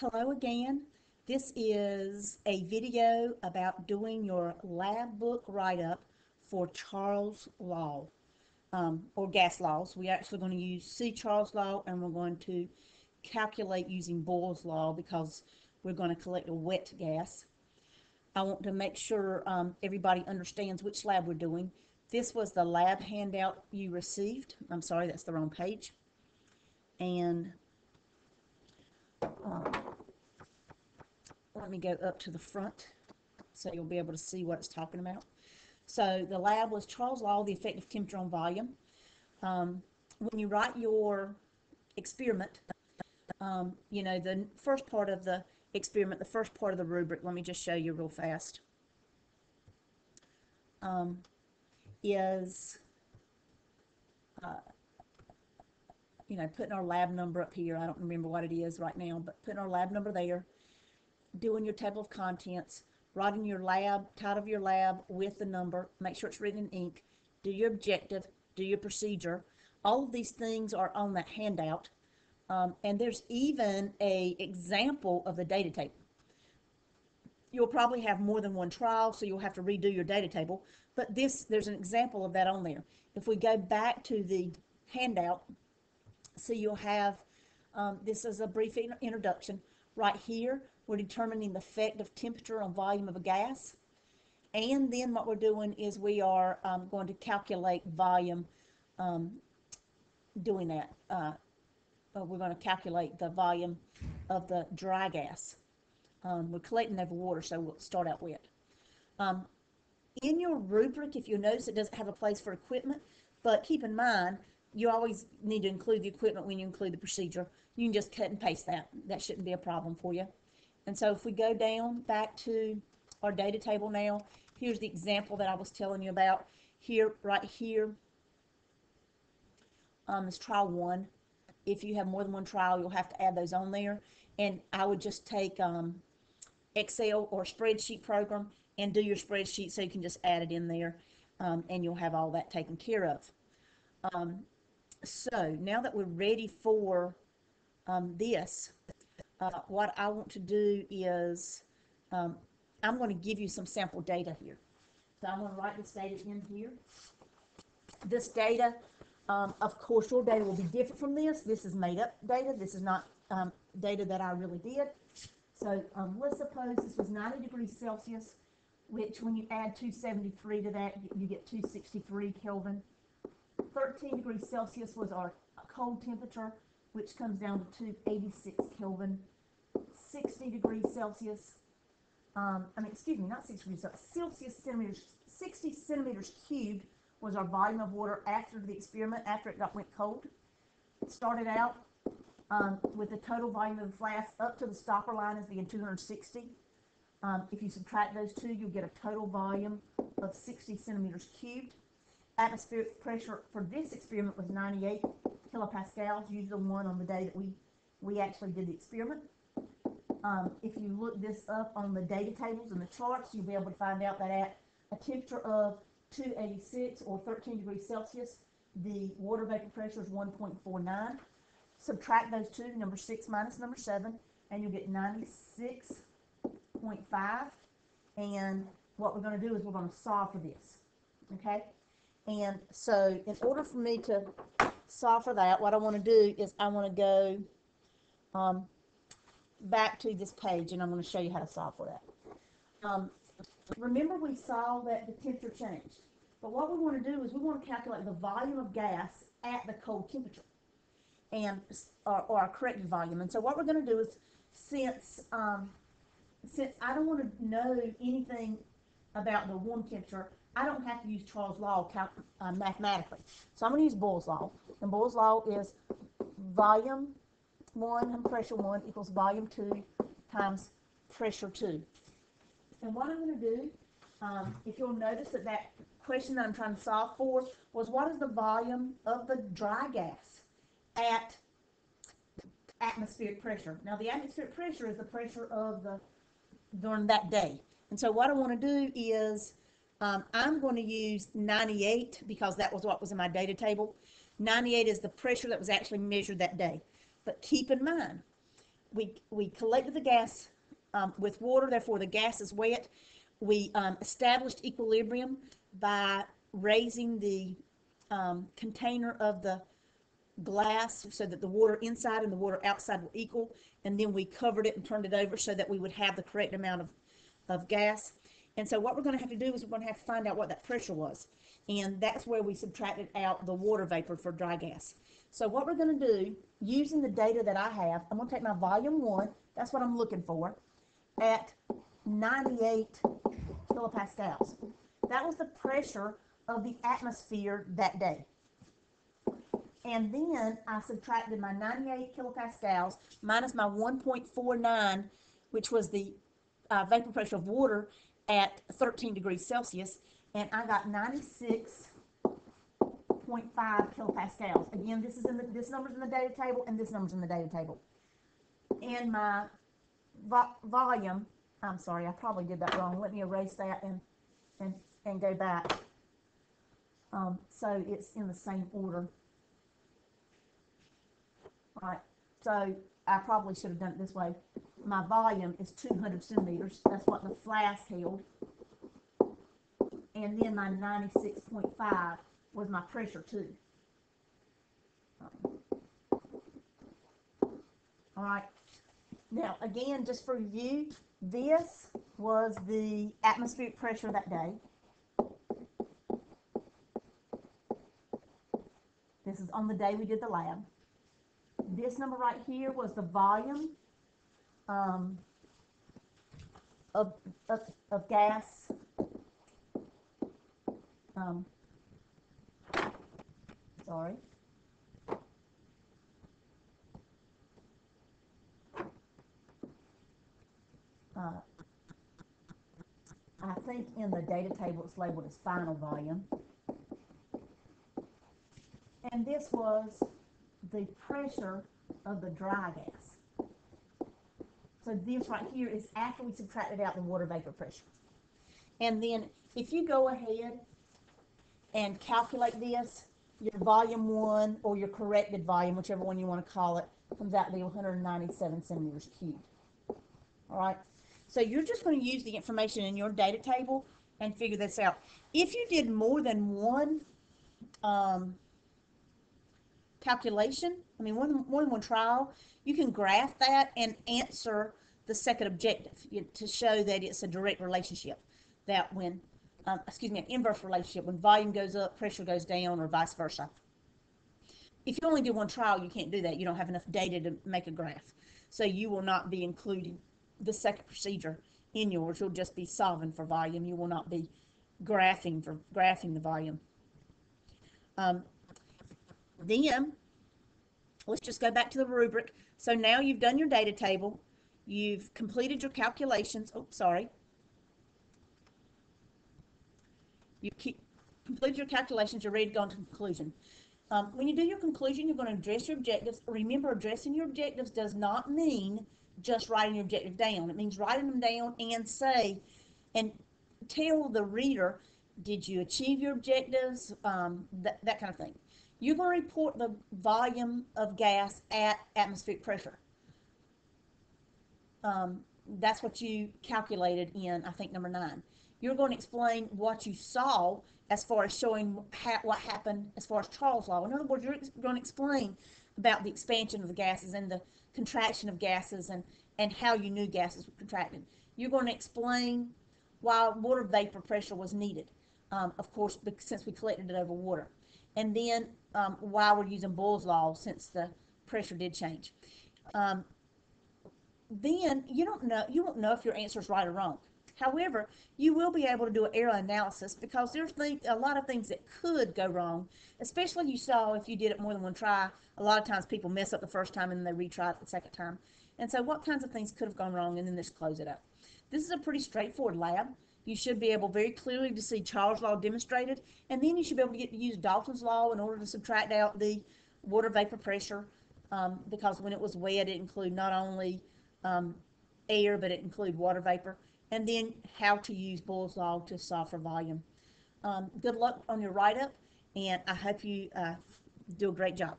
Hello again. This is a video about doing your lab book write-up for Charles Law, or gas laws. We're actually going to use C. Charles Law, and we're going to calculate using Boyle's Law because we're going to collect a wet gas. I want to make sure everybody understands which lab we're doing. This was the lab handout you received. I'm sorry, that's the wrong page. And let me go up to the front so you'll be able to see what it's talking about. So the lab was Charles Law, the effective temperature on volume. When you write your experiment, the first part of the experiment, the first part of the rubric, let me just show you real fast, is putting our lab number up here. I don't remember what it is right now, but putting our lab number there, doing your table of contents, writing your lab, title of your lab with the number, make sure it's written in ink, do your objective, do your procedure. All of these things are on that handout, and there's even a example of the data table. You'll probably have more than one trial, so you'll have to redo your data table, but there's an example of that on there. If we go back to the handout, so you'll have, this is a brief introduction. Right here, we're determining the effective temperature on volume of a gas. And then what we're doing is we are going to calculate volume doing that. We're going to calculate the volume of the dry gas. We're collecting over water, so we'll start out wet. In your rubric, if you notice, it doesn't have a place for equipment, but keep in mind, you always need to include the equipment when you include the procedure. You can just cut and paste that. That shouldn't be a problem for you. And so if we go down back to our data table now, here's the example that I was telling you about. Here, right here, is trial 1. If you have more than one trial, you'll have to add those on there. And I would just take Excel or spreadsheet program and do your spreadsheet so you can just add it in there, and you'll have all that taken care of. So now that we're ready for this, what I want to do is I'm going to give you some sample data here. So I'm going to write this data in here. This data, of course, your data will be different from this. This is made up data. This is not data that I really did. So let's suppose this was 90 degrees Celsius, which when you add 273 to that, you get 263 Kelvin. 13 degrees Celsius was our cold temperature, which comes down to 286 Kelvin. 60 degrees Celsius, not 60 degrees Celsius, centimeters, 60 centimeters cubed was our volume of water after the experiment, after it went cold. It started out with the total volume of the flask up to the stopper line as being 260. If you subtract those two, you'll get a total volume of 60 centimeters cubed. Atmospheric pressure for this experiment was 98 kilopascals, usually the one on the day that we actually did the experiment. If you look this up on the data tables and the charts, you'll be able to find out that at a temperature of 286 or 13 degrees Celsius, the water vapor pressure is 1.49. Subtract those two, number 6 minus number 7, and you'll get 96.5. And what we're going to do is we're going to solve for this, okay? And so in order for me to solve for that, what I want to do is I want to go back to this page, and I'm going to show you how to solve for that. Remember we saw that the temperature changed, but what we want to do is we want to calculate the volume of gas at the cold temperature, and or our corrected volume. And so what we're going to do is, since I don't want to know anything about the warm temperature, I don't have to use Charles' Law mathematically. So I'm going to use Boyle's Law. And Boyle's Law is volume 1 and pressure 1 equals volume 2 times pressure 2. And what I'm going to do, if you'll notice that question that I'm trying to solve for was, what is the volume of the dry gas at atmospheric pressure? Now, the atmospheric pressure is the pressure of during that day. And so what I want to do is, I'm going to use 98 because that was what was in my data table. 98 is the pressure that was actually measured that day. But keep in mind, we collected the gas with water, therefore the gas is wet. We established equilibrium by raising the container of the glass so that the water inside and the water outside were equal, and then we covered it and turned it over so that we would have the correct amount of gas. And so what we're going to have to do is we're going to have to find out what that pressure was, and that's where we subtracted out the water vapor for dry gas. So what we're going to do, using the data that I have, I'm going to take my volume 1, that's what I'm looking for, at 98 kilopascals. That was the pressure of the atmosphere that day. And then I subtracted my 98 kilopascals minus my 1.49, which was the vapor pressure of water at 13 degrees Celsius, and I got 96.5 kilopascals. Again, this number's in the data table, and this number's in the data table. And my volume, I'm sorry, I probably did that wrong. Let me erase that and go back. So it's in the same order. All right, so I probably should have done it this way. My volume is 200 centimeters. That's what the flask held. And then my 96.5 was my pressure too. All right. Now, again, just for review, this was the atmospheric pressure that day. This is on the day we did the lab. This number right here was the volume of gas. Sorry. I think in the data table it's labeled as final volume. And this was the pressure of the dry gas. So this right here is after we subtracted out the water vapor pressure. And then if you go ahead and calculate this, your volume 1 or your corrected volume, whichever one you want to call it, comes out to be 197 centimeters cubed. All right. So you're just going to use the information in your data table and figure this out. If you did more than one calculation, I mean more than one trial, you can graph that and answer the second objective to show that it's a direct relationship, that when, an inverse relationship, when volume goes up, pressure goes down, or vice versa. If you only do one trial, you can't do that. You don't have enough data to make a graph. So you will not be including the second procedure in yours. You'll just be solving for volume. You will not be graphing the volume. Then let's just go back to the rubric. So now you've done your data table. You've completed your calculations. Oh, sorry. Completed your calculations. You're ready to go into conclusion. When you do your conclusion, you're going to address your objectives. Remember, addressing your objectives does not mean just writing your objective down. It means writing them down and tell the reader, did you achieve your objectives, that kind of thing. You're going to report the volume of gas at atmospheric pressure. That's what you calculated in, I think, number 9. You're going to explain what you saw as far as showing what happened as far as Charles' law. In other words, you're going to explain about the expansion of the gases and the contraction of gases and how you knew gases were contracting. You're going to explain why water vapor pressure was needed, of course, since we collected it over water. And then why we're using Boyle's law since the pressure did change. Then you won't know if your answer is right or wrong. However, you will be able to do an error analysis because there's a lot of things that could go wrong, especially you saw if you did it more than one try. A lot of times people mess up the first time and then they retry it the second time. And so what kinds of things could have gone wrong, and then just close it up. This is a pretty straightforward lab. You should be able very clearly to see Charles' law demonstrated, and then you should be able to use Dalton's law in order to subtract out the water vapor pressure, because when it was wet, it included not only air, but it included water vapor, and then how to use Boyle's law to solve for volume. Good luck on your write-up, and I hope you do a great job.